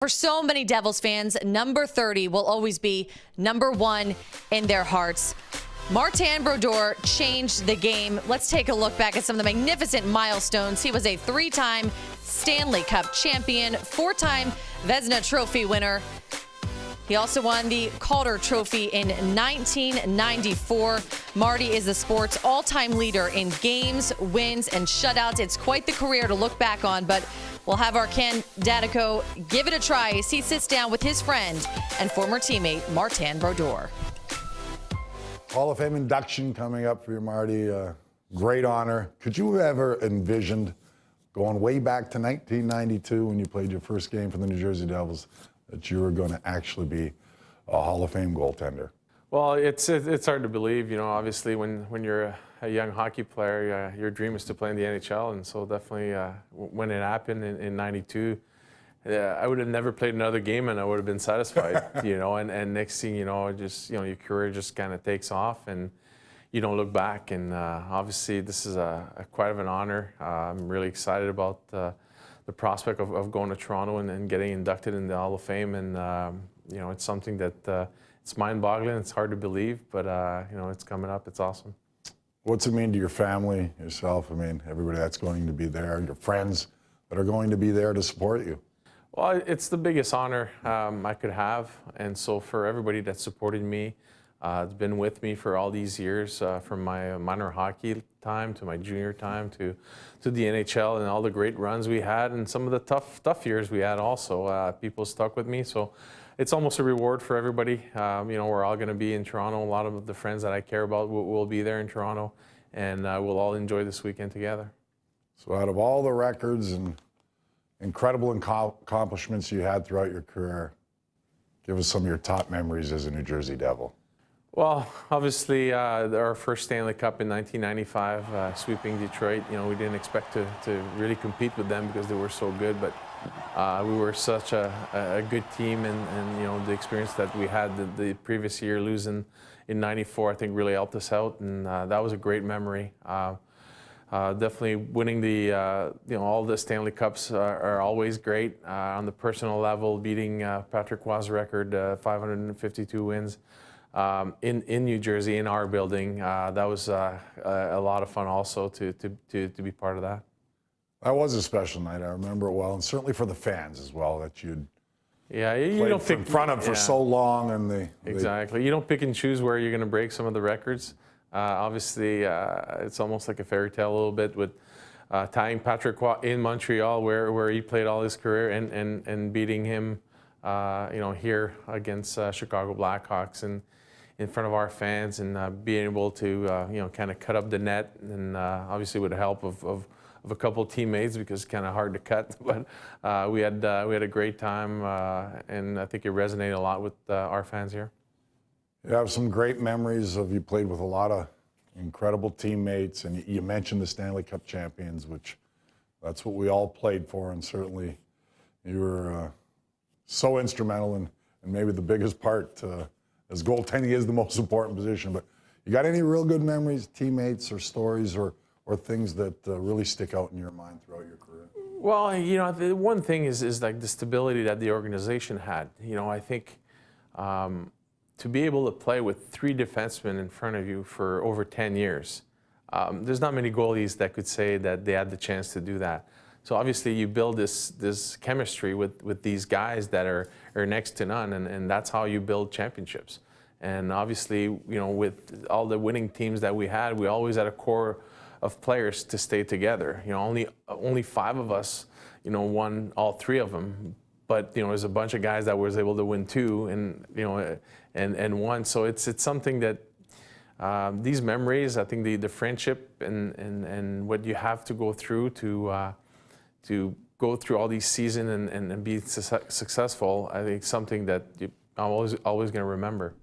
For so many Devils fans, number 30 will always be number 1 in their hearts. Martin Brodeur changed the game. Let's take a look back at some of the magnificent milestones. He was a 3-time Stanley Cup champion, 4-time Vezina Trophy winner. He also won the Calder Trophy in 1994. Marty is the sport's all-time leader in games, wins, and shutouts. It's quite the career to look back on, but we'll have our Ken Daneyko give it a try as he sits down with his friend and former teammate, Martin Brodeur. Hall of Fame induction coming up for you, Marty. Great honor. Could you have ever envisioned going way back to 1992 when you played your first game for the New Jersey Devils that you were going to actually be a Hall of Fame goaltender? Well, it's hard to believe. You know, obviously when you're a young hockey player, your dream is to play in the NHL, and so definitely when it happened in '92, I would have never played another game and I would have been satisfied. You know, and next thing you know, just your career just kind of takes off and you don't look back. And obviously this is quite of an honor. I'm really excited about the prospect of going to Toronto and getting inducted in the Hall of Fame. And you know, it's something that it's mind-boggling. It's hard to believe, but you know, it's coming up. It's awesome. What's it mean to your family, yourself? I mean, everybody that's going to be there, your friends that are going to be there to support you. Well, it's the biggest honor I could have, and so for everybody that supported me, it's been with me for all these years, from my minor hockey time to my junior time to the NHL and all the great runs we had and some of the tough years we had also. People stuck with me, so it's almost a reward for everybody. You know, we're all going to be in Toronto. A lot of the friends that I care about will be there in Toronto, and we'll all enjoy this weekend together. So out of all the records and incredible accomplishments you had throughout your career, give us some of your top memories as a New Jersey Devil. Well, obviously, our first Stanley Cup in 1995, sweeping Detroit. You know, we didn't expect to really compete with them because they were so good, but we were such a good team, and you know, the experience that we had the previous year, losing in '94, I think really helped us out, and that was a great memory. Definitely winning the you know, all the Stanley Cups are always great. On the personal level, beating Patrick Roy's record, 552 wins. In New Jersey, in our building, that was a lot of fun also to be part of that. That was a special night. I remember it well, and certainly for the fans as well that you'd you don't pick in front of for so long, and exactly. You don't pick and choose where you're going to break some of the records. Obviously, it's almost like a fairy tale a little bit with tying Patrick Roy in Montreal, where he played all his career, and beating him, you know, here against Chicago Blackhawks and in front of our fans, and being able to you know, kind of cut up the net, and obviously with the help of a couple of teammates, because it's kind of hard to cut, but we had a great time, and I think it resonated a lot with our fans here. You have some great memories of you played with a lot of incredible teammates, and you mentioned the Stanley Cup champions, which that's what we all played for, and certainly you were so instrumental and maybe the biggest part, as goaltending is the most important position. But you got any real good memories, teammates or stories or things that really stick out in your mind throughout your career? Well, you know, the one thing is like the stability that the organization had. You know, I think to be able to play with 3 defensemen in front of you for over 10 years, there's not many goalies that could say that they had the chance to do that. So obviously you build this chemistry with these guys that are next to none, and that's how you build championships. And obviously, you know, with all the winning teams that we had, we always had a core of players to stay together. You know, only 5 of us, you know, won all 3 of them. But you know, there's a bunch of guys that was able to win 2, and you know, and 1. So it's something that these memories, I think the friendship and what you have to go through to go through all these seasons and be successful, I think something that I'm always going to remember.